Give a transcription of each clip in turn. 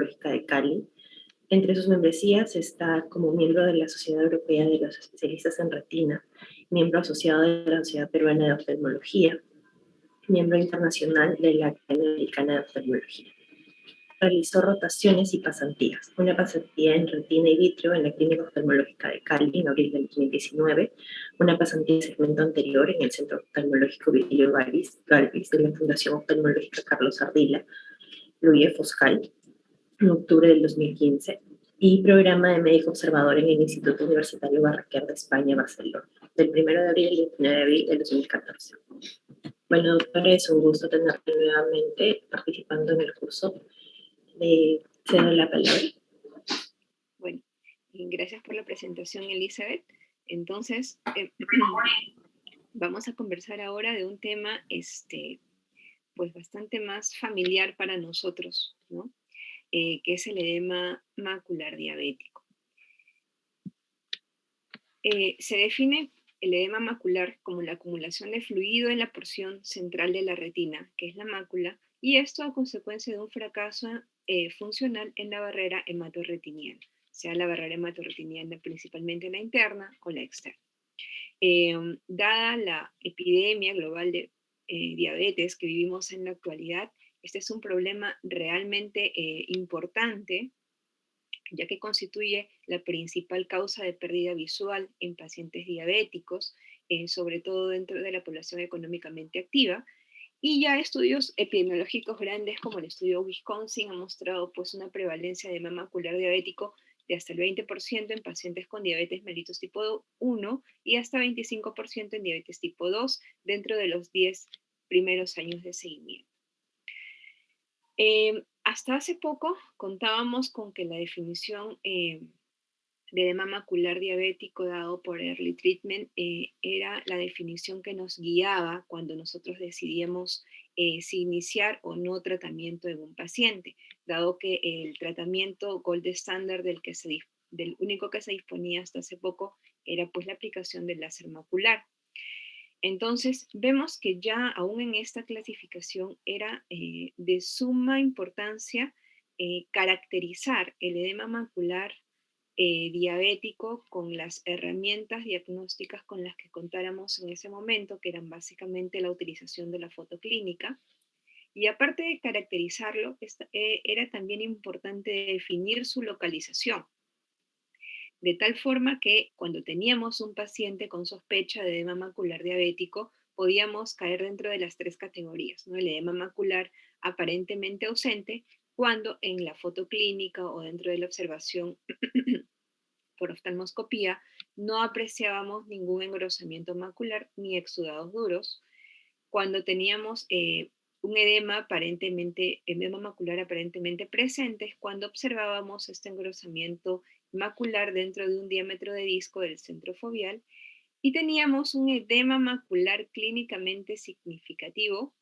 Oftalmológica de Cali. Entre sus membresías está como miembro de la Sociedad Europea de los Especialistas en Retina, miembro asociado de la Sociedad Peruana de Oftalmología, miembro internacional de la Academia Americana de Oftalmología. Realizó rotaciones y pasantías. Una pasantía en retina y vitrio en la Clínica Oftalmológica de Cali en abril del 2019, una pasantía en segmento anterior en el Centro Oftalmológico Virgilio Galvis de la Fundación Oftalmológica Carlos Ardila, Luis Foscal, en octubre del 2015, y programa de médico observador en el Instituto Universitario Barraquer de España, Barcelona, del 1 de abril al 29 de abril del 2014. Bueno, doctora, es un gusto tenerla nuevamente participando en el curso. Le cedo la palabra. Bueno, gracias por la presentación, Elizabeth. Entonces, vamos a conversar ahora de un tema pues bastante más familiar para nosotros, ¿no? Que es el edema macular diabético. Se define el edema macular como la acumulación de fluido en la porción central de la retina, que es la mácula, y esto a consecuencia de un fracaso funcional en la barrera hematorretiniana, sea la barrera hematorretiniana principalmente la interna o la externa. Dada la epidemia global de diabetes que vivimos en la actualidad, este es un problema realmente importante, ya que constituye la principal causa de pérdida visual en pacientes diabéticos, sobre todo dentro de la población económicamente activa. Y ya estudios epidemiológicos grandes como el estudio Wisconsin han mostrado pues una prevalencia de edema macular diabético de hasta el 20% en pacientes con diabetes mellitus tipo 1 y hasta 25% en diabetes tipo 2 dentro de los 10 primeros años de seguimiento. Hasta hace poco contábamos con que la definición de edema macular diabético dado por Early Treatment era la definición que nos guiaba cuando nosotros decidíamos si iniciar o no tratamiento en un paciente, dado que el tratamiento gold standard del único que se disponía hasta hace poco era pues la aplicación del láser macular. Entonces, vemos que ya aún en esta clasificación era de suma importancia caracterizar el edema macular diabético con las herramientas diagnósticas con las que contáramos en ese momento, que eran básicamente la utilización de la fotoclínica. Y aparte de caracterizarlo, era también importante definir su localización, de tal forma que cuando teníamos un paciente con sospecha de edema macular diabético, podíamos caer dentro de las tres categorías, ¿no? El edema macular aparentemente ausente, cuando en la fotoclínica o dentro de la observación por oftalmoscopía no apreciábamos ningún engrosamiento macular ni exudados duros. Cuando teníamos un edema macular aparentemente presente, es cuando observábamos este engrosamiento macular dentro de un diámetro de disco del centro foveal, y teníamos un edema macular clínicamente significativo,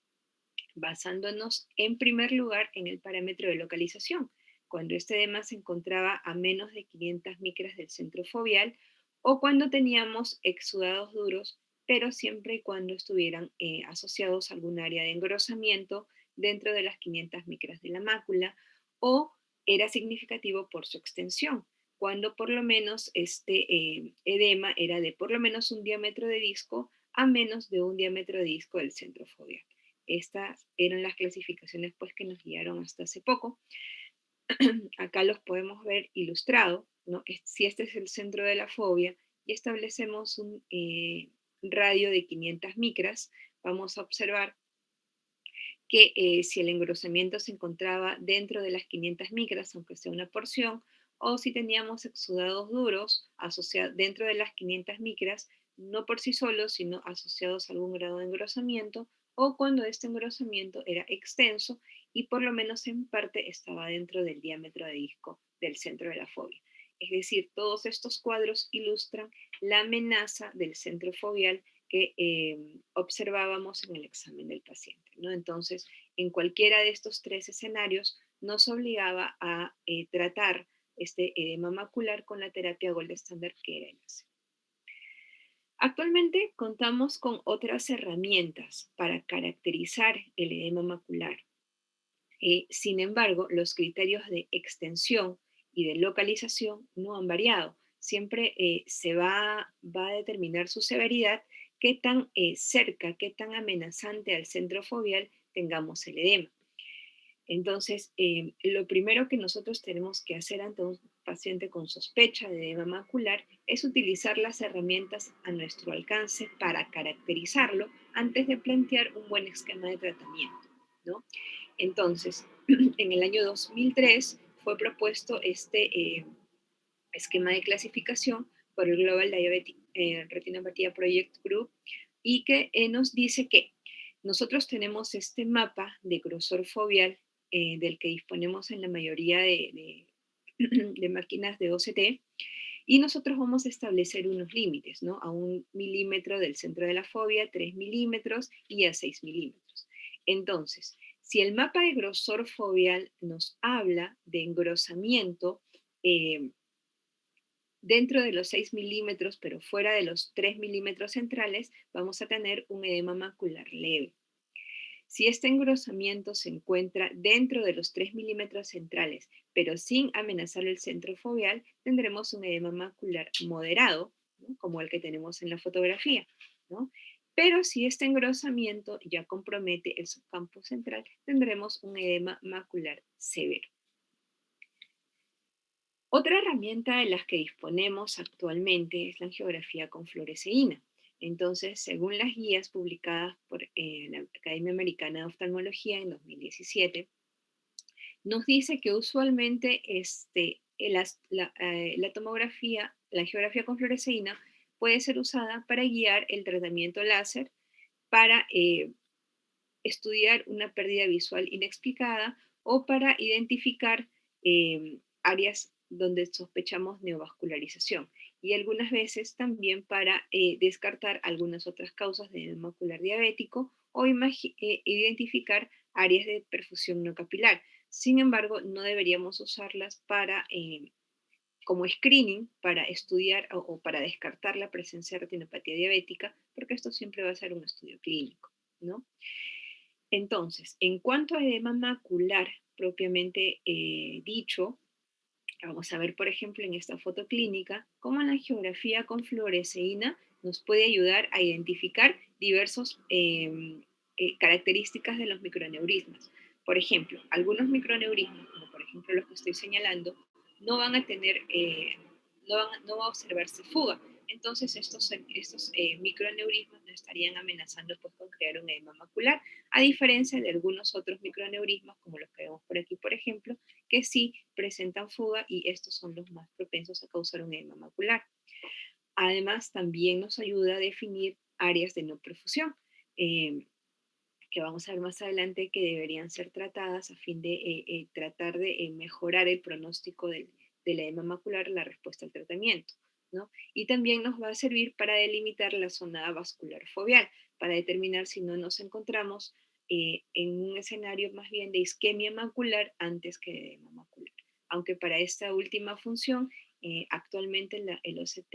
basándonos en primer lugar en el parámetro de localización, cuando este edema se encontraba a menos de 500 micras del centro foveal, o cuando teníamos exudados duros, pero siempre y cuando estuvieran asociados a algún área de engrosamiento dentro de las 500 micras de la mácula, o era significativo por su extensión, cuando por lo menos este edema era de por lo menos un diámetro de disco a menos de un diámetro de disco del centro foveal. Estas eran las clasificaciones pues, que nos guiaron hasta hace poco. Acá los podemos ver ilustrados, ¿no? Si este es el centro de la fobia y establecemos un radio de 500 micras, vamos a observar que si el engrosamiento se encontraba dentro de las 500 micras, aunque sea una porción, o si teníamos exudados duros dentro de las 500 micras, no por sí solos, sino asociados a algún grado de engrosamiento, o cuando este engrosamiento era extenso y por lo menos en parte estaba dentro del diámetro de disco del centro de la fobia. Es decir, todos estos cuadros ilustran la amenaza del centro foveal que observábamos en el examen del paciente, ¿no? Entonces, en cualquiera de estos tres escenarios nos obligaba a tratar este edema macular con la terapia gold standard, que era el láser. Actualmente contamos con otras herramientas para caracterizar el edema macular. Sin embargo, los criterios de extensión y de localización no han variado. Siempre va a determinar su severidad qué tan cerca, qué tan amenazante al centro foveal tengamos el edema. Entonces, lo primero que nosotros tenemos que hacer ante un paciente con sospecha de edema macular es utilizar las herramientas a nuestro alcance para caracterizarlo antes de plantear un buen esquema de tratamiento, ¿no? Entonces, en el año 2003 fue propuesto este esquema de clasificación por el Global Diabetic Retinopathy Project Group y que nos dice que nosotros tenemos este mapa de grosor foveal del que disponemos en la mayoría de máquinas de OCT y nosotros vamos a establecer unos límites, ¿no? A 1 milímetro del centro de la fovea, 3 milímetros y a 6 milímetros. Entonces, si el mapa de grosor foveal nos habla de engrosamiento dentro de los 6 milímetros, pero fuera de los 3 milímetros centrales, vamos a tener un edema macular leve. Si este engrosamiento se encuentra dentro de los 3 milímetros centrales, pero sin amenazar el centro foveal, tendremos un edema macular moderado, ¿no? Como el que tenemos en la fotografía, ¿no? Pero si este engrosamiento ya compromete el subcampo central, tendremos un edema macular severo. Otra herramienta de las que disponemos actualmente es la angiografía con fluoresceína. Entonces, según las guías publicadas por la Academia Americana de Oftalmología en 2017, nos dice que usualmente la tomografía, la angiografía con fluoresceína puede ser usada para guiar el tratamiento láser, para estudiar una pérdida visual inexplicada o para identificar áreas donde sospechamos neovascularización y algunas veces también para descartar algunas otras causas de edema macular diabético o identificar áreas de perfusión no capilar. Sin embargo, no deberíamos usarlas para, como screening para estudiar o para descartar la presencia de retinopatía diabética, porque esto siempre va a ser un estudio clínico, ¿no? Entonces, en cuanto a edema macular propiamente dicho, vamos a ver, por ejemplo, en esta foto clínica, cómo la angiografía con fluoresceína nos puede ayudar a identificar diversas características de los microneurismas. Por ejemplo, algunos microneurismas, como por ejemplo los que estoy señalando, no van a tener, no va a observarse fuga. Entonces, estos microneurismas no estarían amenazando pues, con crear un edema macular, a diferencia de algunos otros microneurismas, como los que vemos por aquí, por ejemplo, que sí presentan fuga y estos son los más propensos a causar un edema macular. Además, también nos ayuda a definir áreas de no perfusión, que vamos a ver más adelante que deberían ser tratadas a fin de tratar de mejorar el pronóstico del edema macular, la respuesta al tratamiento, ¿no? Y también nos va a servir para delimitar la zona vascular foveal, para determinar si no nos encontramos en un escenario más bien de isquemia macular antes que de edema macular. Aunque para esta última función, actualmente el OCT,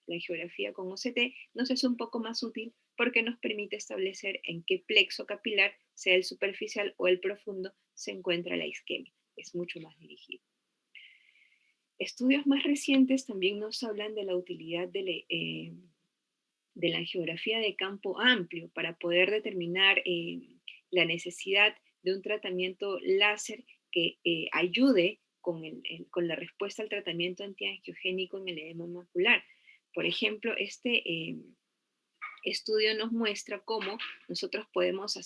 la geografía con OCT, nos es un poco más útil porque nos permite establecer en qué plexo capilar, sea el superficial o el profundo, se encuentra la isquemia. Es mucho más dirigido. Estudios más recientes también nos hablan de la utilidad de la angiografía de campo amplio para poder determinar la necesidad de un tratamiento láser que ayude con la respuesta al tratamiento antiangiogénico en el edema macular. Por ejemplo, este estudio nos muestra cómo nosotros podemos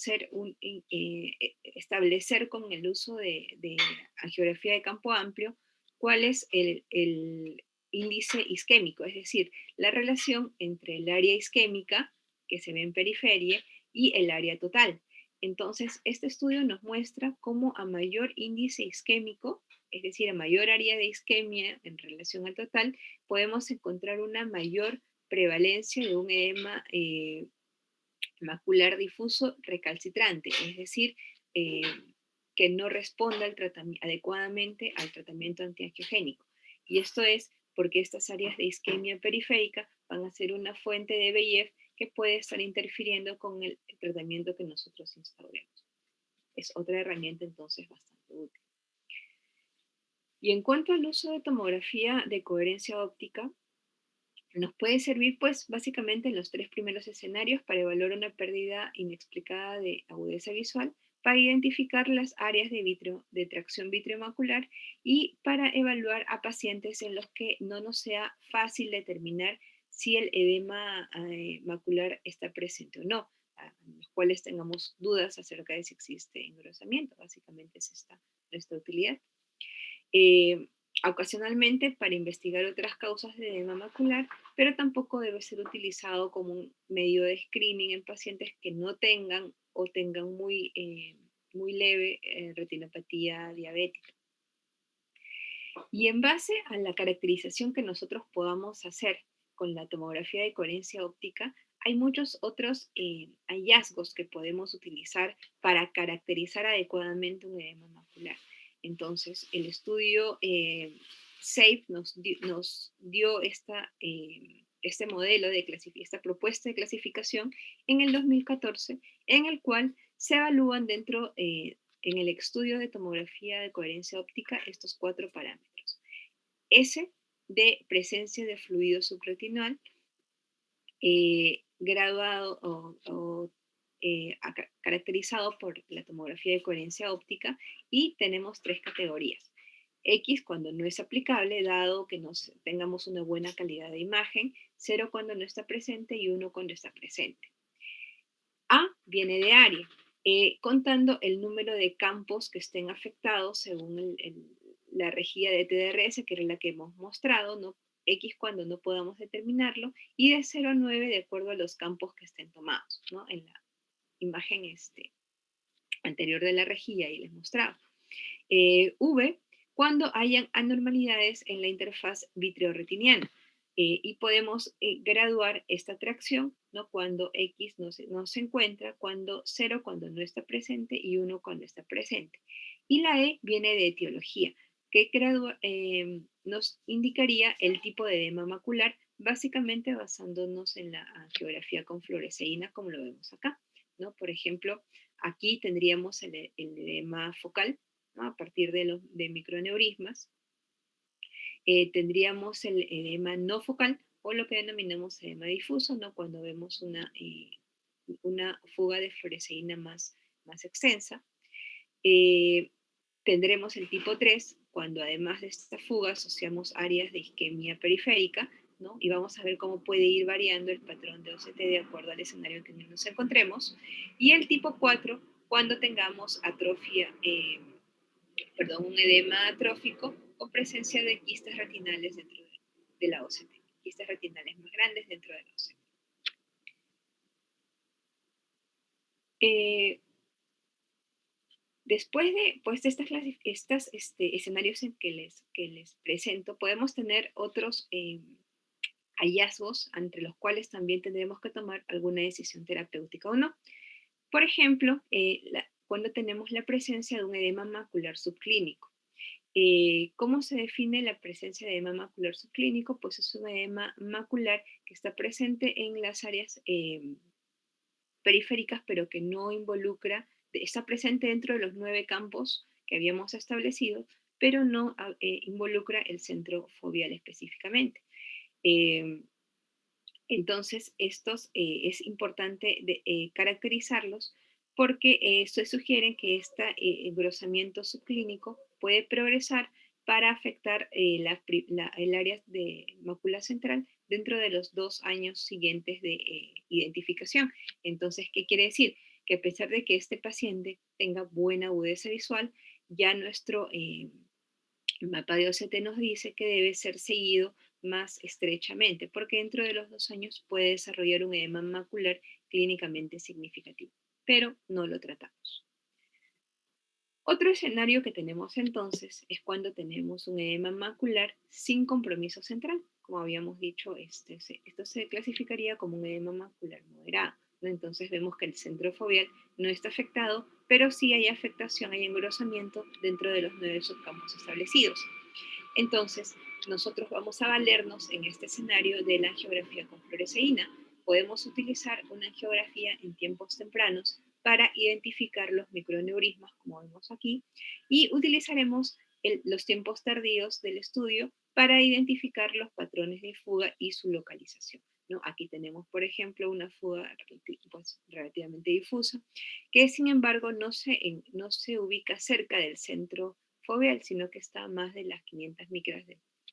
establecer con el uso de angiografía de campo amplio cuál es el índice isquémico, es decir, la relación entre el área isquémica que se ve en periferia y el área total. Entonces, este estudio nos muestra cómo a mayor índice isquémico, es decir, a mayor área de isquemia en relación al total, podemos encontrar una mayor prevalencia de un edema macular difuso recalcitrante, es decir, que no responda adecuadamente al tratamiento antiangiogénico. Y esto es porque estas áreas de isquemia periférica van a ser una fuente de VEGF que puede estar interfiriendo con el tratamiento que nosotros instauremos. Es otra herramienta entonces bastante útil. Y en cuanto al uso de tomografía de coherencia óptica, nos puede servir pues básicamente en los tres primeros escenarios para evaluar una pérdida inexplicada de agudeza visual, para identificar las áreas de tracción vitreomacular y para evaluar a pacientes en los que no nos sea fácil determinar si el edema macular está presente o no, en los cuales tengamos dudas acerca de si existe engrosamiento. Básicamente es esta nuestra utilidad. Eh, Ocasionalmente para investigar otras causas de edema macular, pero tampoco debe ser utilizado como un medio de screening en pacientes que no tengan o tengan muy leve retinopatía diabética. Y en base a la caracterización que nosotros podamos hacer con la tomografía de coherencia óptica, hay muchos otros hallazgos que podemos utilizar para caracterizar adecuadamente un edema macular. Entonces, el estudio SAFE nos dio este modelo esta propuesta de clasificación en el 2014, en el cual se evalúan en el estudio de tomografía de coherencia óptica estos 4 parámetros. S de presencia de fluido subretinal, graduado caracterizado por la tomografía de coherencia óptica, y tenemos 3 categorías. X cuando no es aplicable, dado que tengamos una buena calidad de imagen, 0 cuando no está presente y 1 cuando está presente. A viene de área, contando el número de campos que estén afectados según la rejilla de TDRS, que era la que hemos mostrado, ¿no? X cuando no podamos determinarlo, y de 0 a 9 de acuerdo a los campos que estén tomados, ¿no? En la imagen anterior de la rejilla y les mostraba. V cuando hayan anormalidades en la interfaz vitreoretiniana. Y podemos graduar esta tracción, ¿no? Cuando X no se encuentra, cuando 0 cuando no está presente y 1 cuando está presente. Y la E viene de etiología, que nos indicaría el tipo de edema macular, básicamente basándonos en la angiografía con fluoresceína, como lo vemos acá, ¿no? Por ejemplo, aquí tendríamos el edema focal, ¿no? A partir de microaneurismas. Tendríamos el edema no focal, o lo que denominamos edema difuso, ¿no? Cuando vemos una fuga de fluoresceína más extensa. Tendremos el tipo 3, cuando además de esta fuga asociamos áreas de isquemia periférica, ¿no? Y vamos a ver cómo puede ir variando el patrón de OCT de acuerdo al escenario en que nos encontremos. Y el tipo 4, cuando tengamos un edema atrófico o presencia de quistes retinales dentro de la OCT, quistes retinales más grandes dentro de la OCT. Después de estos escenarios en que les presento, podemos tener otros hallazgos entre los cuales también tendremos que tomar alguna decisión terapéutica o no. Por ejemplo, cuando tenemos la presencia de un edema macular subclínico. ¿Cómo se define la presencia de edema macular subclínico? Pues es un edema macular que está presente en las áreas periféricas, pero que no involucra, está presente dentro de los 9 campos que habíamos establecido, pero no involucra el centro foveal específicamente. Entonces, estos es importante caracterizarlos porque se sugiere que este engrosamiento subclínico puede progresar para afectar el área de mácula central dentro de los 2 años siguientes de identificación. Entonces, ¿qué quiere decir? Que a pesar de que este paciente tenga buena agudeza visual, ya nuestro mapa de OCT nos dice que debe ser seguido más estrechamente, porque dentro de los 2 años puede desarrollar un edema macular clínicamente significativo, pero no lo tratamos. Otro escenario que tenemos entonces es cuando tenemos un edema macular sin compromiso central. Como habíamos dicho, esto se clasificaría como un edema macular moderado, ¿no? Entonces vemos que el centro foveal no está afectado, pero sí hay afectación, hay engrosamiento dentro de los 9 subcampos establecidos. Entonces, nosotros vamos a valernos en este escenario de la angiografía con fluoresceína. Podemos utilizar una angiografía en tiempos tempranos para identificar los microaneurismas, como vemos aquí, y utilizaremos los tiempos tardíos del estudio para identificar los patrones de fuga y su localización, ¿no? Aquí tenemos, por ejemplo, una fuga pues, relativamente difusa, que sin embargo no se ubica cerca del centro foveal, sino que está a más de las 500 micras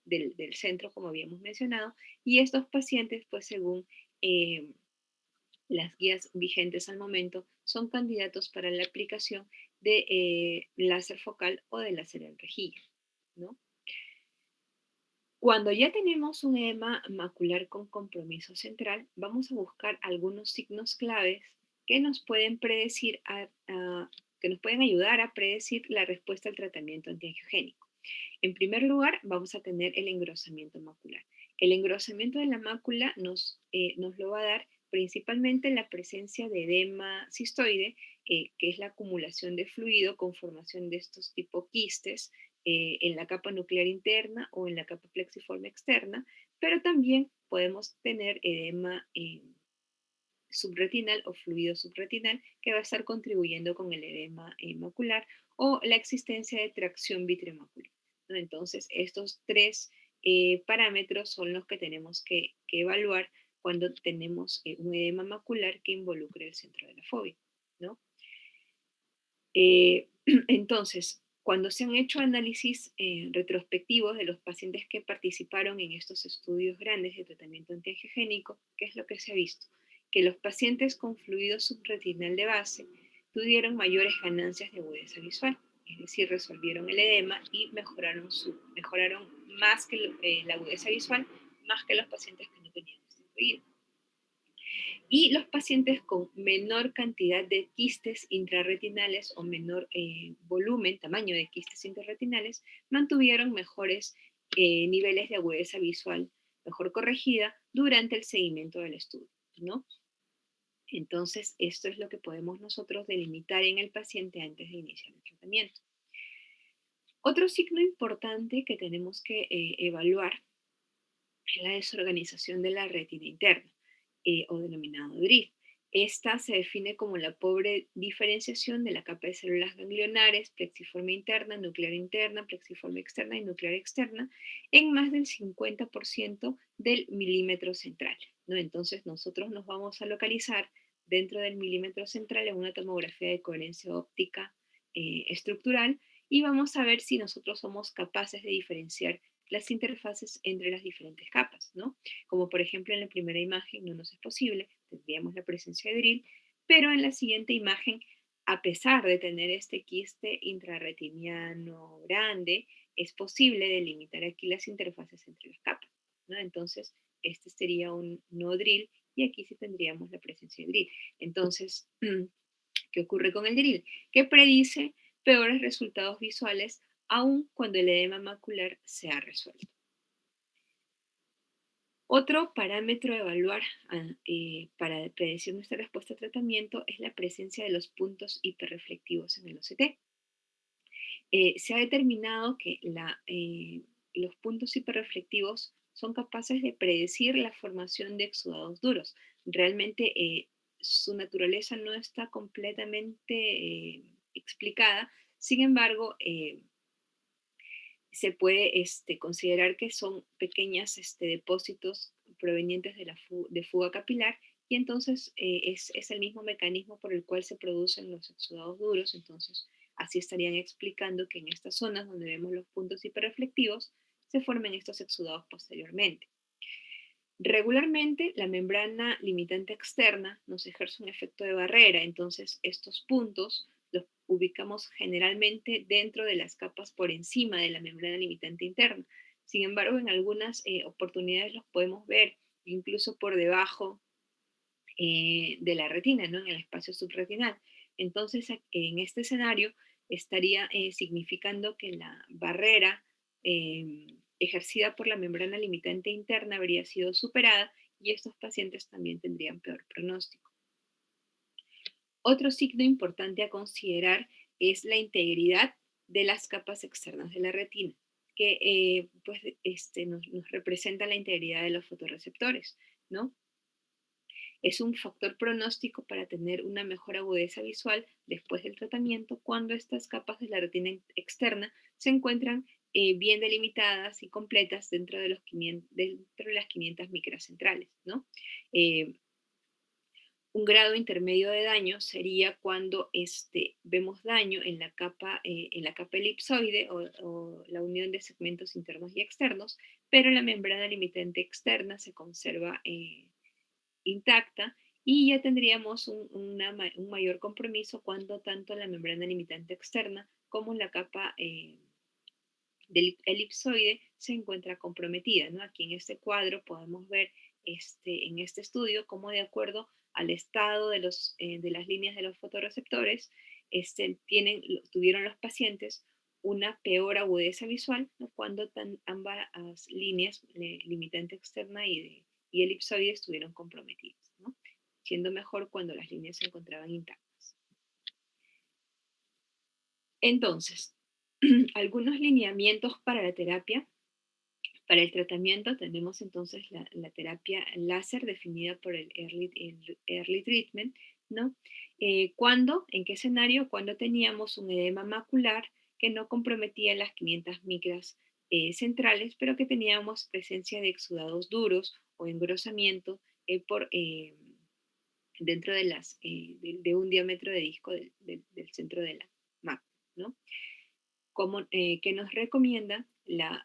del centro, como habíamos mencionado, y estos pacientes, pues según las guías vigentes al momento, son candidatos para la aplicación de láser focal o de láser en rejilla, ¿no? Cuando ya tenemos un edema macular con compromiso central, vamos a buscar algunos signos claves que nos pueden predecir, que nos pueden ayudar a predecir la respuesta al tratamiento antiangiogénico. En primer lugar, vamos a tener el engrosamiento macular. El engrosamiento de la mácula nos lo va a dar principalmente la presencia de edema cistoide, que es la acumulación de fluido con formación de estos tipo quistes en la capa nuclear interna o en la capa plexiforme externa, pero también podemos tener edema subretinal o fluido subretinal que va a estar contribuyendo con el edema macular o la existencia de tracción vitreomacular, ¿no? Entonces, estos tres parámetros son los que tenemos que evaluar cuando tenemos un edema macular que involucre el centro de la fobia, ¿no? Entonces, cuando se han hecho análisis retrospectivos de los pacientes que participaron en estos estudios grandes de tratamiento antiangiogénico, ¿qué es lo que se ha visto? Que los pacientes con fluido subretinal de base tuvieron mayores ganancias de agudeza visual, es decir, resolvieron el edema y mejoraron más que la agudeza visual, más que los pacientes que no tenían este fluido. Y los pacientes con menor cantidad de quistes intrarretinales o menor volumen, tamaño de quistes intrarretinales, mantuvieron mejores niveles de agudeza visual, mejor corregida durante el seguimiento del estudio, ¿no? Entonces, esto es lo que podemos nosotros delimitar en el paciente antes de iniciar el tratamiento. Otro signo importante que tenemos que evaluar es la desorganización de la retina interna, o denominado DRIF. Esta se define como la pobre diferenciación de la capa de células ganglionares, plexiforme interna, plexiforme externa y nuclear externa en más del 50% del milímetro central, ¿no? Entonces nosotros nos vamos a localizar dentro del milímetro central en una tomografía de coherencia óptica estructural y vamos a ver si nosotros somos capaces de diferenciar las interfaces entre las diferentes capas, ¿no? Como por ejemplo en la primera imagen no nos es posible, tendríamos la presencia de DRIL, pero en la siguiente imagen, a pesar de tener este quiste intrarretiniano grande, es posible delimitar aquí las interfaces entre las capas, ¿no? Entonces, este sería un no DRIL y aquí sí tendríamos la presencia de DRIL. Entonces, ¿qué ocurre con el DRIL? Que predice peores resultados visuales aun cuando el edema macular se ha resuelto. Otro parámetro a evaluar para predecir nuestra respuesta a tratamiento es la presencia de los puntos hiperreflectivos en el OCT. Se ha determinado que los puntos hiperreflectivos son capaces de predecir la formación de exudados duros. Realmente su naturaleza no está completamente explicada, sin embargo, se puede considerar que son pequeños depósitos provenientes de fuga capilar y entonces es el mismo mecanismo por el cual se producen los exudados duros. Entonces así estarían explicando que en estas zonas donde vemos los puntos hiperreflectivos se formen estos exudados posteriormente. Regularmente la membrana limitante externa nos ejerce un efecto de barrera, entonces estos puntos los ubicamos generalmente dentro de las capas por encima de la membrana limitante interna. Sin embargo, en algunas oportunidades los podemos ver incluso por debajo de la retina, ¿no? En el espacio subretinal. Entonces, en este escenario estaría significando que la barrera ejercida por la membrana limitante interna habría sido superada y estos pacientes también tendrían peor pronóstico. Otro signo importante a considerar es la integridad de las capas externas de la retina, que nos representa la integridad de los fotorreceptores, ¿no? Es un factor pronóstico para tener una mejor agudeza visual después del tratamiento cuando estas capas de la retina externa se encuentran bien delimitadas y completas dentro de las 500 micras centrales, ¿no? Eh, un grado intermedio de daño sería cuando vemos daño en la capa elipsoide o la unión de segmentos internos y externos, pero la membrana limitante externa se conserva intacta y ya tendríamos un mayor compromiso cuando tanto la membrana limitante externa como la capa del elipsoide se encuentra comprometida, ¿no? Aquí en este cuadro podemos ver en este estudio cómo de acuerdo al estado de las líneas de los fotorreceptores tuvieron los pacientes una peor agudeza visual, ¿no? Cuando ambas líneas, limitante externa y elipsoide, estuvieron comprometidas, ¿no? Siendo mejor cuando las líneas se encontraban intactas. Entonces, algunos lineamientos para la terapia. Para el tratamiento tenemos entonces la terapia láser definida por el early treatment, ¿no? ¿Cuándo? ¿En qué escenario? Cuando teníamos un edema macular que no comprometía las 500 micras centrales, pero que teníamos presencia de exudados duros o engrosamiento dentro de un diámetro de disco del centro de la mácula, ¿no? Que nos recomienda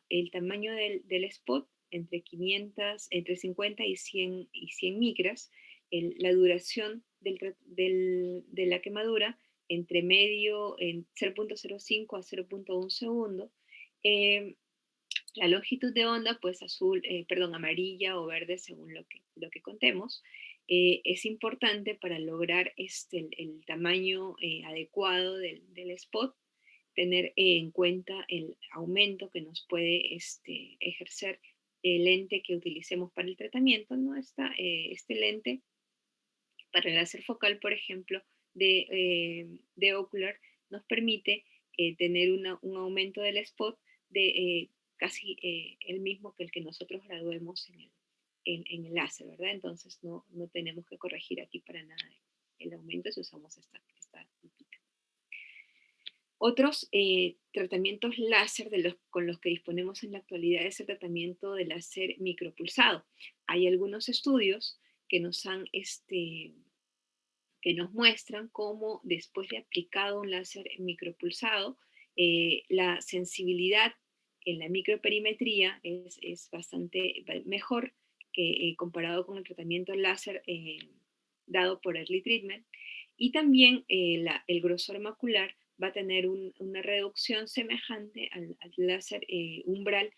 el tamaño del spot entre 50 y 100 micras, la duración de la quemadura entre medio en 0.05 a 0.1 segundo, eh, la longitud de onda, pues amarilla o verde según lo que contemos. Es importante para lograr el tamaño adecuado del spot, tener en cuenta el aumento que nos puede ejercer el lente que utilicemos para el tratamiento, ¿no? Este lente para el láser focal, por ejemplo, de Ocular, nos permite tener un aumento del spot de casi el mismo que el que nosotros graduemos en el láser, ¿verdad? Entonces no tenemos que corregir aquí para nada el aumento si usamos esta lupita. Otros tratamientos láser con los que disponemos en la actualidad es el tratamiento de láser micropulsado. Hay algunos estudios que que nos muestran cómo después de aplicado un láser micropulsado, la sensibilidad en la microperimetría es bastante mejor que comparado con el tratamiento láser dado por early treatment. Y también el grosor macular va a tener una reducción semejante al láser umbral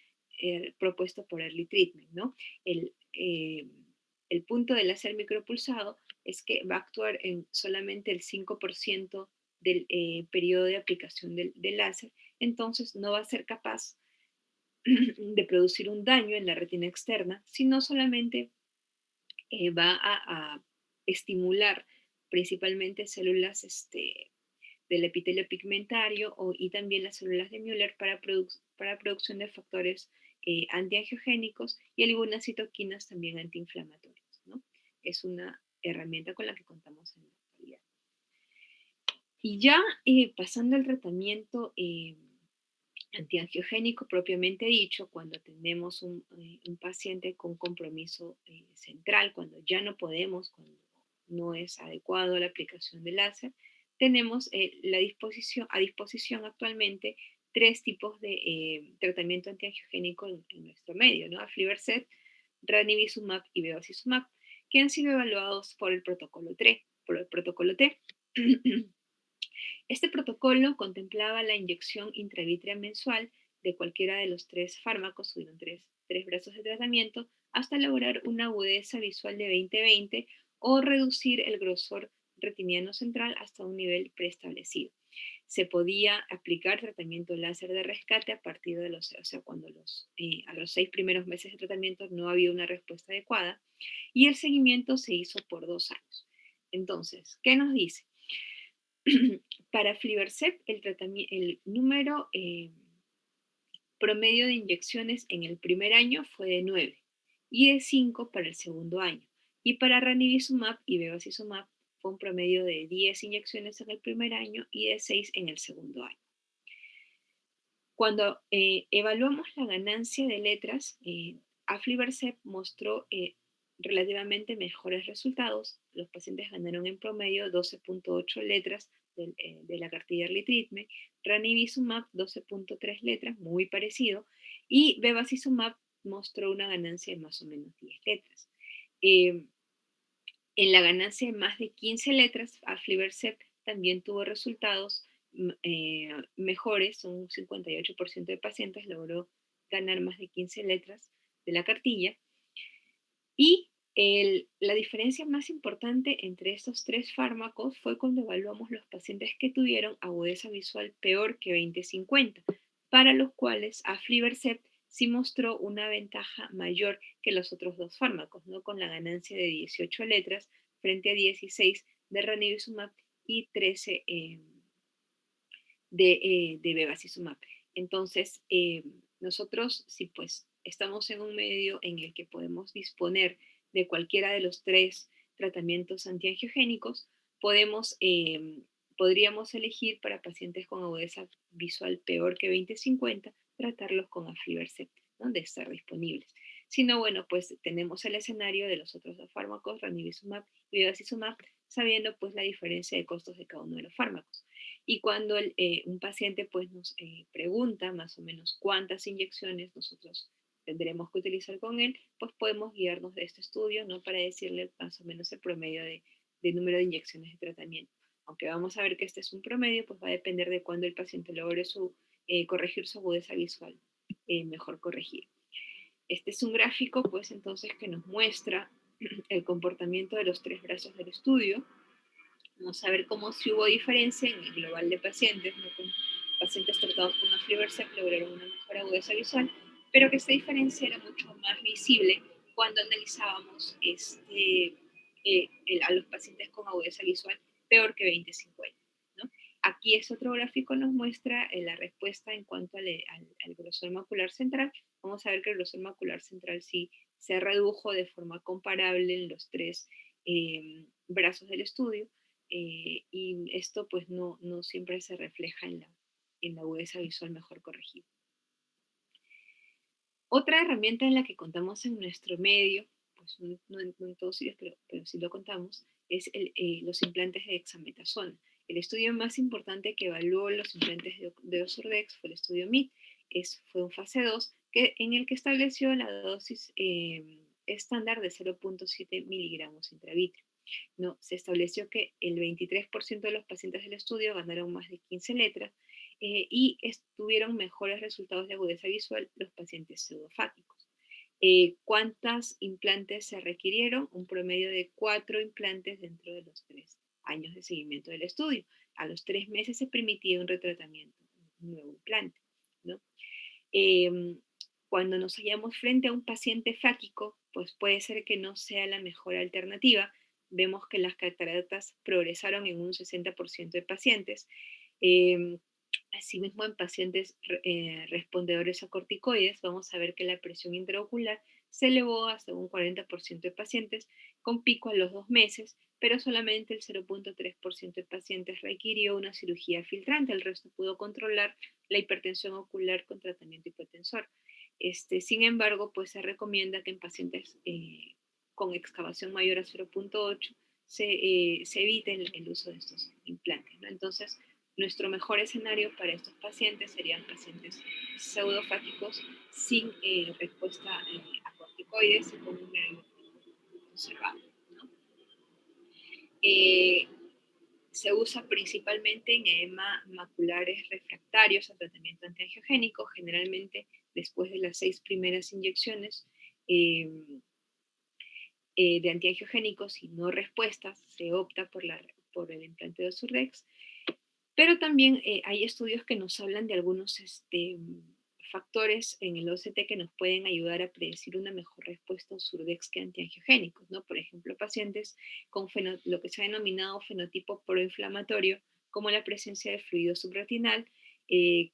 propuesto por early treatment, ¿no? El punto del láser micropulsado es que va a actuar en solamente el 5% del periodo de aplicación del láser, entonces no va a ser capaz de producir un daño en la retina externa, sino solamente va a estimular principalmente células del epitelio pigmentario y también las células de Müller para producción de factores antiangiogénicos y algunas citoquinas también antiinflamatorias, ¿no? Es una herramienta con la que contamos en la actualidad. Y ya pasando al tratamiento antiangiogénico propiamente dicho, cuando tenemos un paciente con compromiso central, cuando ya no podemos, cuando no es adecuado la aplicación de láser, tenemos a disposición actualmente tres tipos de tratamiento antiangiogénico en nuestro medio, ¿no? Aflibercept, ranibizumab y bevacizumab, que han sido evaluados por el protocolo T. Este protocolo contemplaba la inyección intravítrea mensual de cualquiera de los tres fármacos, hubieron tres brazos de tratamiento, hasta lograr una agudeza visual de 20/20 o reducir el grosor retiniano central hasta un nivel preestablecido. Se podía aplicar tratamiento láser de rescate a partir de cuando a los 6 primeros meses de tratamiento no había una respuesta adecuada, y el seguimiento se hizo por 2 años. Entonces, ¿qué nos dice? Para Aflibercept, el número promedio de inyecciones en el primer año fue de 9 y de 5 para el segundo año. Y para ranibizumab y bevacizumab fue un promedio de 10 inyecciones en el primer año y de 6 en el segundo año. Cuando evaluamos la ganancia de letras, aflibercept mostró relativamente mejores resultados. Los pacientes ganaron en promedio 12.8 letras de la cartilla early treatment, ranibizumab 12.3 letras, muy parecido, y bevacizumab mostró una ganancia de más o menos 10 letras. En la ganancia de más de 15 letras, aflibercept también tuvo resultados mejores, un 58% de pacientes logró ganar más de 15 letras de la cartilla. Y la diferencia más importante entre estos tres fármacos fue cuando evaluamos los pacientes que tuvieron agudeza visual peor que 20/50, para los cuales aflibercept sí mostró una ventaja mayor que los otros dos fármacos, ¿no? Con la ganancia de 18 letras frente a 16 de ranibizumab y 13 de bevacizumab. Entonces, nosotros, si pues estamos en un medio en el que podemos disponer de cualquiera de los tres tratamientos antiangiogénicos, podríamos elegir para pacientes con agudeza visual peor que 20/50, tratarlos con aflibercept, ¿no? De estar disponibles. Si no, bueno, pues tenemos el escenario de los otros dos fármacos, ranibizumab y bevacizumab, sabiendo pues la diferencia de costos de cada uno de los fármacos. Y cuando un paciente pues nos pregunta más o menos cuántas inyecciones nosotros tendremos que utilizar con él, pues podemos guiarnos de este estudio, ¿no? Para decirle más o menos el promedio de número de inyecciones de tratamiento. Aunque vamos a ver que este es un promedio, pues va a depender de cuándo el paciente logre corregir su agudeza visual mejor corregir. Este es un gráfico, pues entonces, que nos muestra el comportamiento de los tres brazos del estudio. Vamos a ver cómo si hubo diferencia en el global de pacientes, ¿no? Con pacientes tratados con aflibercept lograron una mejor agudeza visual, pero que esta diferencia era mucho más visible cuando analizábamos a los pacientes con agudeza visual peor que 20/50, ¿no? Aquí es otro gráfico, nos muestra la respuesta en cuanto al grosor macular central. Vamos a ver que el grosor macular central sí se redujo de forma comparable en los tres brazos del estudio. Y esto pues no siempre se refleja en la agudeza visual mejor corregida. Otra herramienta en la que contamos en nuestro medio, pues no en todos sitios, pero sí lo contamos, es los implantes de dexametasona. El estudio más importante que evaluó los implantes de Osurdex fue el estudio MIT. Fue un fase 2 en el que estableció la dosis estándar de 0.7 miligramos intravítrea. No, se estableció que el 23% de los pacientes del estudio ganaron más de 15 letras y tuvieron mejores resultados de agudeza visual los pacientes pseudofáticos. ¿Cuántos implantes se requirieron? Un promedio de 4 implantes dentro de los 3 años de seguimiento del estudio. A los 3 meses se permitía un retratamiento, un nuevo implante, ¿no? Cuando nos hallamos frente a un paciente fáquico, pues puede ser que no sea la mejor alternativa. Vemos que las cataratas progresaron en un 60% de pacientes. Asimismo, en pacientes respondedores a corticoides, vamos a ver que la presión intraocular se elevó hasta un 40% de pacientes con pico a los 2 meses, pero solamente el 0.3% de pacientes requirió una cirugía filtrante, el resto pudo controlar la hipertensión ocular con tratamiento hipotensor. Sin embargo, pues se recomienda que en pacientes con excavación mayor a 0.8 se evite el uso de estos implantes, ¿no? Entonces, nuestro mejor escenario para estos pacientes serían pacientes pseudofáticos sin respuesta a corticoides y con un nervio conservado, ¿no? Se usa principalmente en edema maculares refractarios a tratamiento antiangiogénico, generalmente después de las 6 primeras inyecciones de antiangiogénicos y no respuestas, se opta por el implante de Osurdex. Pero también hay estudios que nos hablan de algunos factores en el OCT que nos pueden ayudar a predecir una mejor respuesta a Osurdex que antiangiogénicos, ¿no? Por ejemplo, pacientes con lo que se ha denominado fenotipo proinflamatorio, como la presencia de fluido subretinal,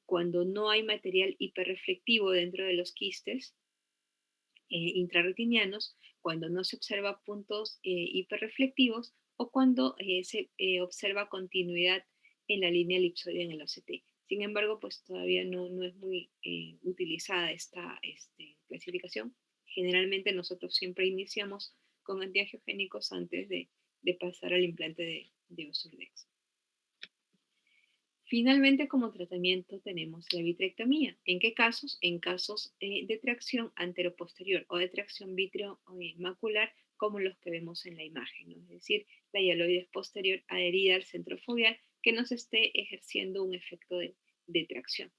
cuando no hay material hiperreflectivo dentro de los quistes, intrarretinianos, cuando no se observa puntos hiperreflectivos o cuando se observa continuidad en la línea elipsoide en el OCT. Sin embargo, pues todavía no es muy utilizada esta clasificación. Generalmente nosotros siempre iniciamos con antiangiogénicos antes de pasar al implante de Ozurdex. Finalmente, como tratamiento tenemos la vitrectomía. ¿En qué casos? En casos de tracción anteroposterior o de tracción vitreomacular, como los que vemos en la imagen, ¿no? Es decir, la hialoides posterior adherida al centro foveal que nos esté ejerciendo un efecto de tracción.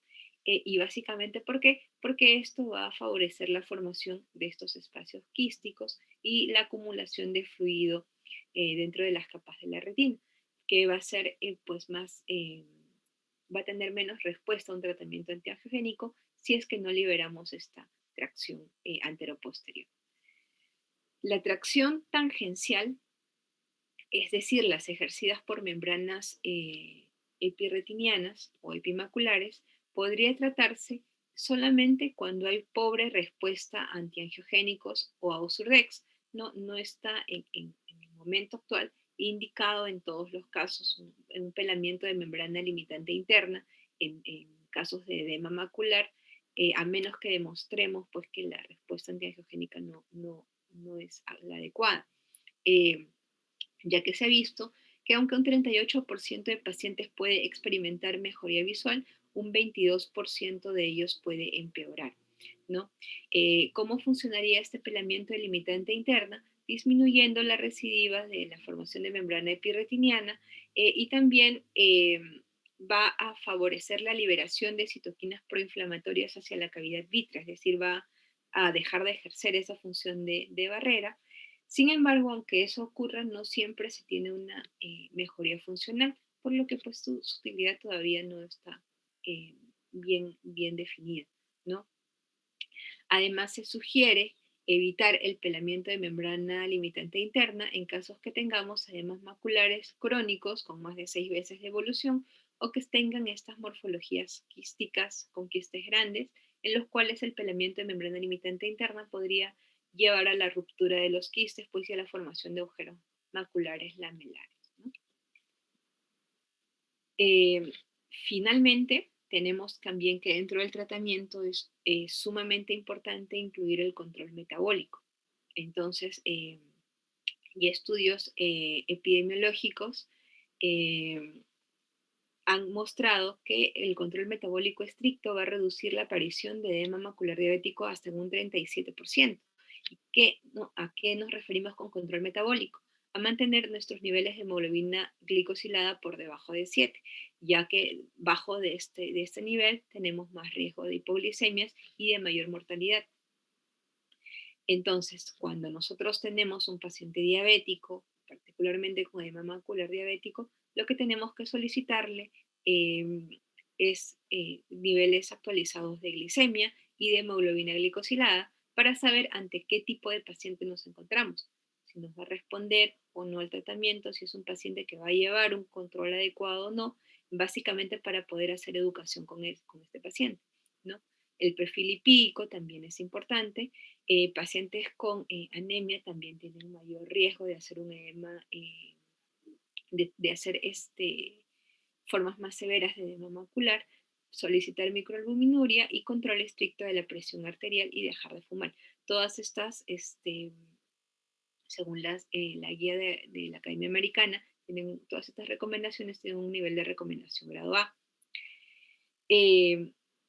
Y básicamente, ¿por qué? Porque esto va a favorecer la formación de estos espacios quísticos y la acumulación de fluido dentro de las capas de la retina, que va a ser pues más va a tener menos respuesta a un tratamiento antiangiogénico si es que no liberamos esta tracción anteroposterior. La tracción tangencial, es decir, las ejercidas por membranas epirretinianas o epimaculares, podría tratarse solamente cuando hay pobre respuesta a antiangiogénicos o a Ozurdex. No está en el momento actual indicado en todos los casos un pelamiento de membrana limitante interna en casos de edema macular, a menos que demostremos pues, que la respuesta antiangiogénica no es la adecuada. Ya que se ha visto que aunque un 38% de pacientes puede experimentar mejoría visual, un 22% de ellos puede empeorar, ¿no? ¿Cómo funcionaría este pelamiento de limitante interna? Disminuyendo la recidiva de la formación de membrana epirretiniana y también va a favorecer la liberación de citoquinas proinflamatorias hacia la cavidad vitrea, es decir, va a dejar de ejercer esa función de barrera. Sin embargo, aunque eso ocurra, no siempre se tiene una mejoría funcional, por lo que pues su utilidad todavía no está bien definida, ¿no? Además, se sugiere evitar el pelamiento de membrana limitante interna en casos que tengamos edemas maculares crónicos con más de 6 veces de evolución o que tengan estas morfologías quísticas con quistes grandes, en los cuales el pelamiento de membrana limitante interna podría llevar a la ruptura de los quistes, pues y a la formación de agujeros maculares lamelares, ¿no? Eh, Finalmente, tenemos también que dentro del tratamiento es sumamente importante incluir el control metabólico. Entonces, y estudios epidemiológicos han mostrado que el control metabólico estricto va a reducir la aparición de edema macular diabético hasta en un 37%. ¿A qué nos referimos con control metabólico? A mantener nuestros niveles de hemoglobina glicosilada por debajo de 7, ya que bajo de este nivel tenemos más riesgo de hipoglicemias y de mayor mortalidad. Entonces, cuando nosotros tenemos un paciente diabético, particularmente con edema macular diabético, lo que tenemos que solicitarle es niveles actualizados de glicemia y de hemoglobina glicosilada para saber ante qué tipo de paciente nos encontramos, si nos va a responder o no al tratamiento, si es un paciente que va a llevar un control adecuado o no, básicamente para poder hacer educación con este paciente, ¿no? El perfil lipídico también es importante. Pacientes con anemia también tienen mayor riesgo de hacer un edema, de hacer formas más severas de edema macular, solicitar microalbuminuria y control estricto de la presión arterial y dejar de fumar. Todas estas, según la guía de la Academia Americana, todas estas recomendaciones tienen un nivel de recomendación grado A.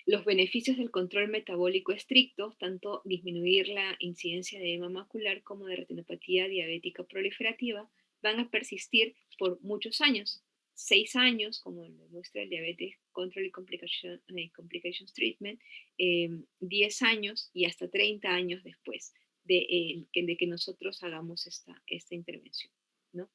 Los beneficios del control metabólico estricto, tanto disminuir la incidencia de edema macular como de retinopatía diabética proliferativa, van a persistir por muchos años, 6 años, como lo demuestra el Diabetes Control and Complications Treatment, 10 años y hasta 30 años después de que nosotros hagamos esta intervención, ¿no?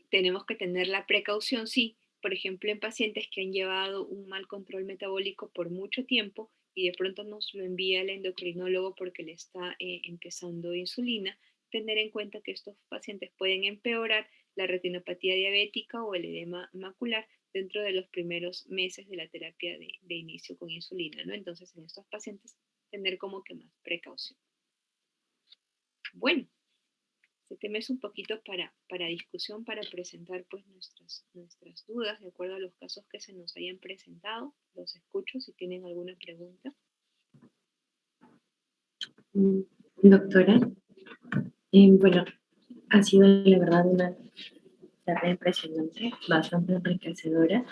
Tenemos que tener la precaución, sí, por ejemplo, en pacientes que han llevado un mal control metabólico por mucho tiempo y de pronto nos lo envía el endocrinólogo porque le está empezando insulina, tener en cuenta que estos pacientes pueden empeorar la retinopatía diabética o el edema macular dentro de los primeros meses de la terapia de inicio con insulina, ¿no? Entonces, en estos pacientes tener como que más precaución. Bueno, este tema es un poquito para discusión, para presentar pues nuestras dudas de acuerdo a los casos que se nos hayan presentado. Los escucho si tienen alguna pregunta. Doctora, bueno, ha sido la verdad una tarde impresionante, bastante enriquecedora.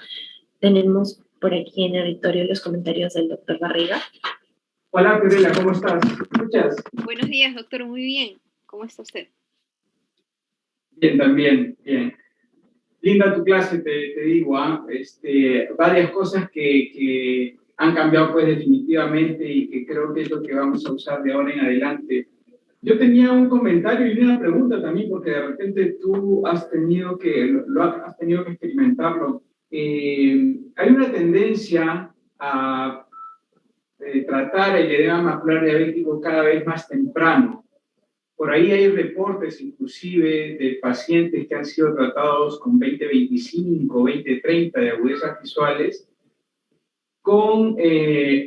Tenemos por aquí en el auditorio los comentarios del doctor Barriga. Hola, Fiorella, ¿cómo estás? ¿Me escuchas? Buenos días, doctor, muy bien. ¿Cómo está usted? Bien, también, bien. Linda tu clase, te digo, varias cosas que han cambiado pues definitivamente y que creo que es lo que vamos a usar de ahora en adelante. Yo tenía un comentario y una pregunta también, porque de repente tú has tenido has tenido que experimentarlo. Hay una tendencia a tratar el edema macular diabético cada vez más temprano. Por ahí hay reportes inclusive de pacientes que han sido tratados con 20/25, 20/30 de agudezas visuales, con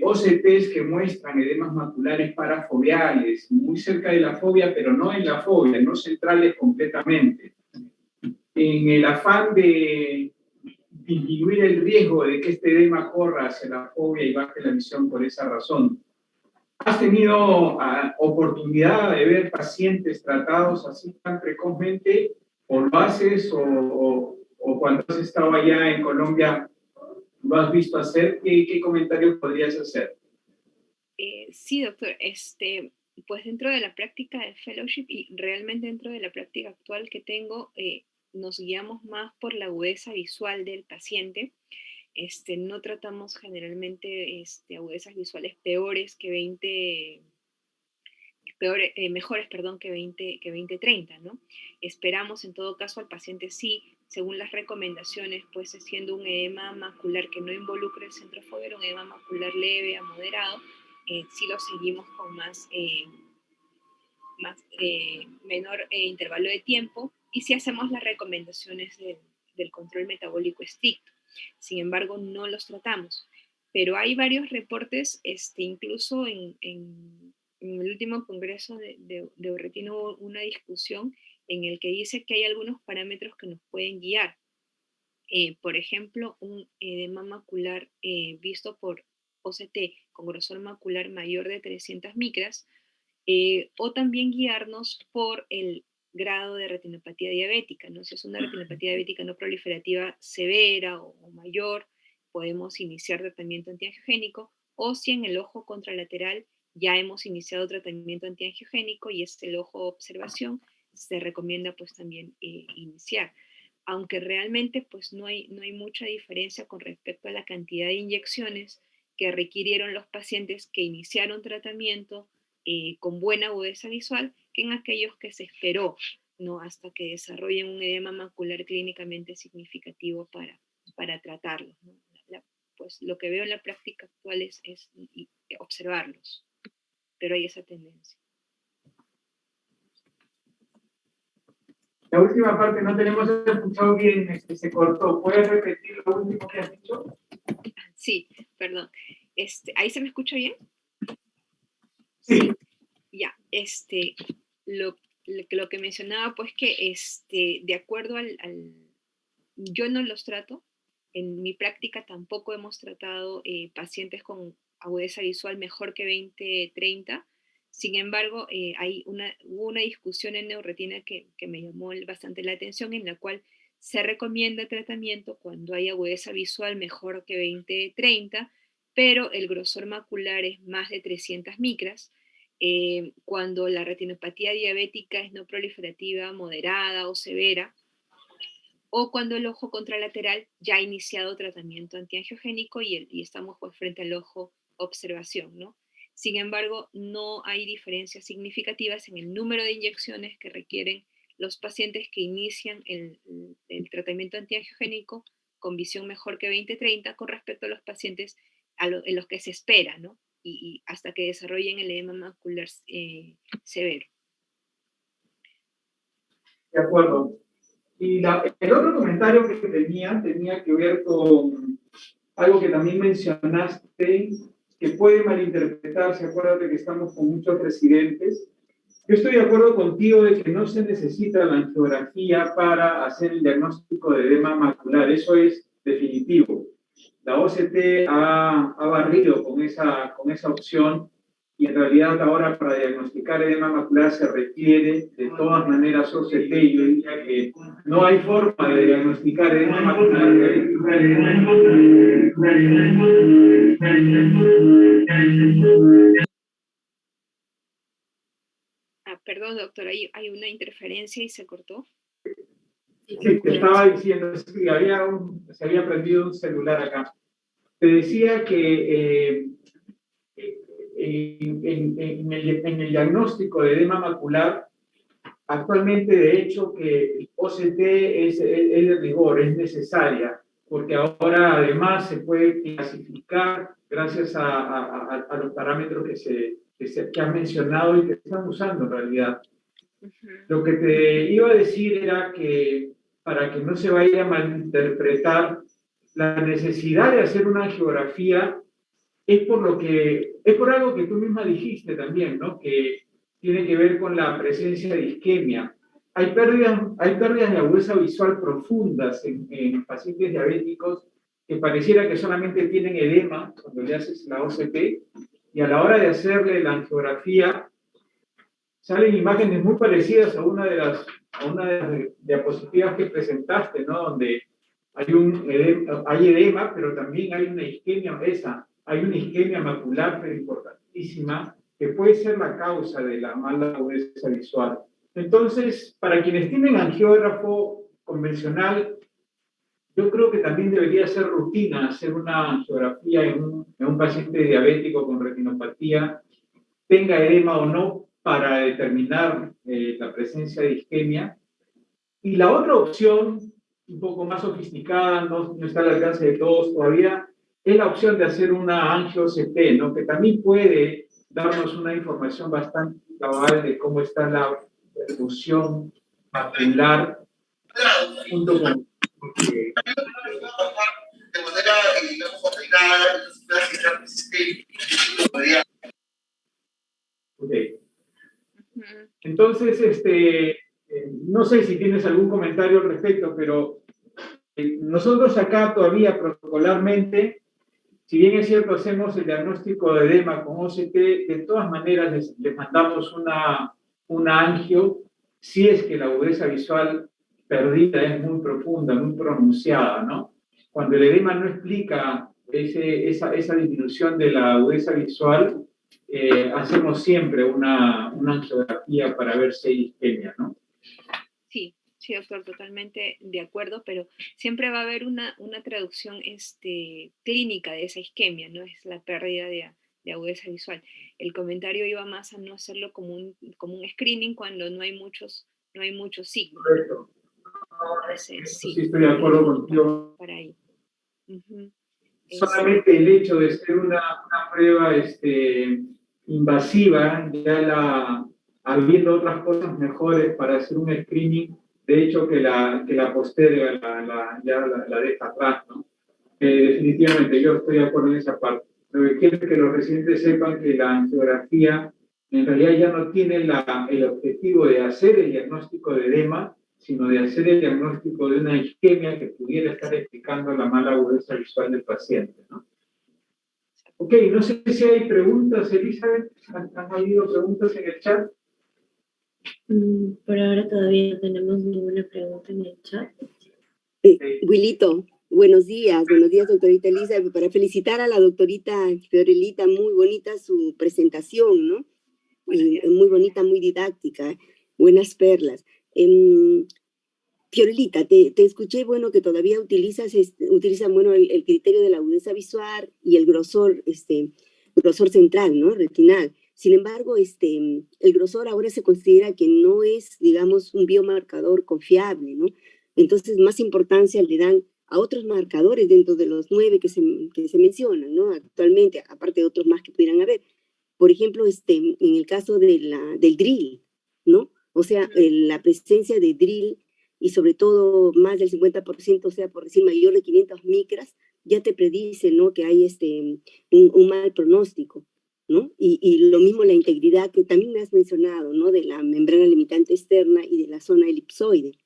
OCTs que muestran edemas maculares parafoveales, muy cerca de la fobia, pero no en la fobia, no centrales completamente. En el afán de disminuir el riesgo de que este edema corra hacia la fobia y baje la visión por esa razón. ¿Has tenido oportunidad de ver pacientes tratados así tan precozmente? ¿O lo haces o cuando has estado allá en Colombia lo has visto hacer? ¿Qué comentarios podrías hacer? Sí, doctor. Pues dentro de la práctica de fellowship y realmente dentro de la práctica actual que tengo, nos guiamos más por la agudeza visual del paciente. No tratamos generalmente agudezas visuales peores que 20, mejores, perdón, que 20/30, ¿no? Esperamos en todo caso al paciente sí, según las recomendaciones, pues siendo un edema macular que no involucre el centro foguero, un edema macular leve a moderado, sí lo seguimos con menor intervalo de tiempo y sí hacemos las recomendaciones del control metabólico estricto. Sin embargo, no los tratamos. Pero hay varios reportes, incluso en el último congreso de Urretina hubo una discusión en el que dice que hay algunos parámetros que nos pueden guiar. Por ejemplo, un edema macular visto por OCT con grosor macular mayor de 300 micras, o también guiarnos por el grado de retinopatía diabética, ¿no? Si es una retinopatía diabética no proliferativa severa o mayor, podemos iniciar tratamiento antiangiogénico, o si en el ojo contralateral ya hemos iniciado tratamiento antiangiogénico y es el ojo observación, se recomienda pues también iniciar. Aunque realmente pues no hay mucha diferencia con respecto a la cantidad de inyecciones que requirieron los pacientes que iniciaron tratamiento con buena agudeza visual que en aquellos que se esperó, ¿no? Hasta que desarrollen un edema macular clínicamente significativo para tratarlo, ¿no? Pues lo que veo en la práctica actual es observarlos, pero hay esa tendencia. La última parte no tenemos escuchado bien, se cortó. ¿Puedes repetir lo último que has dicho? Sí, perdón. ¿Ahí se me escucha bien? Sí. Ya, lo que mencionaba, pues que de acuerdo yo no los trato, en mi práctica tampoco hemos tratado pacientes con agudeza visual mejor que 20/30. Sin embargo, hubo una discusión en Neurretina que me llamó bastante la atención, en la cual se recomienda tratamiento cuando hay agudeza visual mejor que 20/30, pero el grosor macular es más de 300 micras. Cuando la retinopatía diabética es no proliferativa, moderada o severa, o cuando el ojo contralateral ya ha iniciado tratamiento antiangiogénico y estamos pues frente al ojo observación, ¿no? Sin embargo, no hay diferencias significativas en el número de inyecciones que requieren los pacientes que inician el tratamiento antiangiogénico con visión mejor que 20/30 con respecto a los pacientes en los que se espera, ¿no? Y hasta que desarrollen el edema macular severo. De acuerdo. Y el otro comentario que tenía que ver con algo que también mencionaste que puede malinterpretarse. Acuérdate que estamos con muchos residentes. Yo estoy de acuerdo contigo de que no se necesita la angiografía para hacer el diagnóstico de edema macular, eso es definitivo. La OCT ha barrido con esa opción y en realidad ahora para diagnosticar edema macular se requiere de todas maneras OCT. Yo diría que no hay forma de diagnosticar edema macular. Perdón, doctor, hay una interferencia y se cortó. Sí, te estaba diciendo que se había prendido un celular acá. Te decía que en el diagnóstico de edema macular, actualmente de hecho que OCT es de rigor, es necesaria, porque ahora además se puede clasificar gracias a los parámetros que han mencionado y que están usando en realidad. Lo que te iba a decir era que para que no se vaya a malinterpretar, la necesidad de hacer una angiografía es por algo que tú misma dijiste también, ¿no? Que tiene que ver con la presencia de isquemia. Hay pérdidas de agudeza visual profundas en pacientes diabéticos que pareciera que solamente tienen edema cuando le haces la OCT y a la hora de hacerle la angiografía salen imágenes muy parecidas a una de las diapositivas que presentaste, ¿no? Donde hay edema, pero también hay una isquemia, hay una isquemia macular, pero importantísima, que puede ser la causa de la mala agudeza visual. Entonces, para quienes tienen angiógrafo convencional, yo creo que también debería ser rutina hacer una angiografía en un paciente diabético con retinopatía, tenga edema o no, para determinar la presencia de isquemia. Y la otra opción, un poco más sofisticada, no está al alcance de todos todavía, es la opción de hacer una angio-CT, ¿no? Que también puede darnos una información bastante cabal de cómo está la perfusión macular junto con... de manera, digamos, ordenada, okay. Entonces, no sé si tienes algún comentario al respecto, pero nosotros acá todavía protocolarmente, si bien es cierto hacemos el diagnóstico de edema con OCT, de todas maneras les mandamos una angio si es que la agudeza visual perdida es muy profunda, muy pronunciada, ¿no? Cuando el edema no explica esa disminución de la agudeza visual, hacemos siempre una angiografía para ver si hay isquemia, ¿no? Sí, doctor, totalmente de acuerdo, pero siempre va a haber una traducción clínica de esa isquemia, ¿no? Es la pérdida de agudeza visual. El comentario iba más a no hacerlo como un screening cuando no hay muchos signos. Correcto. Entonces, sí, estoy de acuerdo contigo. Para ahí. Solamente el hecho de ser una prueba invasiva, habiendo otras cosas mejores para hacer un screening, de hecho que la posterga, la deja atrás, ¿no? Definitivamente, yo estoy de acuerdo en esa parte. Lo que quiero es que los residentes sepan que la angiografía en realidad ya no tiene el objetivo de hacer el diagnóstico de edema, sino de hacer el diagnóstico de una isquemia que pudiera estar explicando la mala agudeza visual del paciente, ¿no? Ok, no sé si hay preguntas, Elizabeth. ¿Han habido preguntas en el chat? Por ahora todavía no tenemos ninguna pregunta en el chat. Wilito, buenos días, doctorita Elizabeth. Para felicitar a la doctorita Fiorellita, muy bonita su presentación, ¿no? Muy bonita, muy didáctica, buenas perlas. Fiorellita, te escuché, bueno, que todavía utilizan, bueno, el criterio de la agudeza visual y el grosor central, ¿no? Retinal. Sin embargo, el grosor ahora se considera que no es, digamos, un biomarcador confiable, ¿no? Entonces, más importancia le dan a otros marcadores dentro de los 9 que se mencionan, ¿no? Actualmente, aparte de otros más que pudieran haber. Por ejemplo, en el caso del DRIL, ¿no? O sea, la presencia de DRIL y sobre todo más del 50%, o sea, por decir mayor de 500 micras, ya te predice, ¿no? Que hay un mal pronóstico, ¿no? Y lo mismo la integridad que también me has mencionado, ¿no? De la membrana limitante externa y de la zona elipsoide.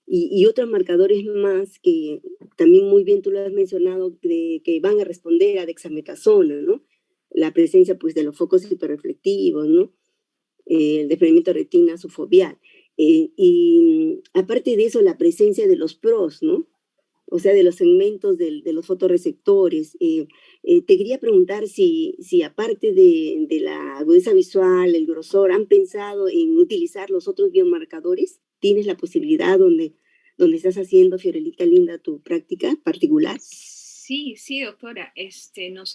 Y otros marcadores más que también muy bien tú lo has mencionado, que van a responder a dexametasona, ¿no? La presencia, pues, de los focos hiperreflectivos, ¿no? El desprendimiento de retina subfoveal. Y aparte de eso, la presencia de los PROS, ¿no? O sea, de los segmentos de los fotorreceptores. Te quería preguntar si aparte de la agudeza visual, el grosor, ¿han pensado en utilizar los otros biomarcadores? ¿Tienes la posibilidad donde estás haciendo, Fiorelita Linda, tu práctica particular? Sí, doctora.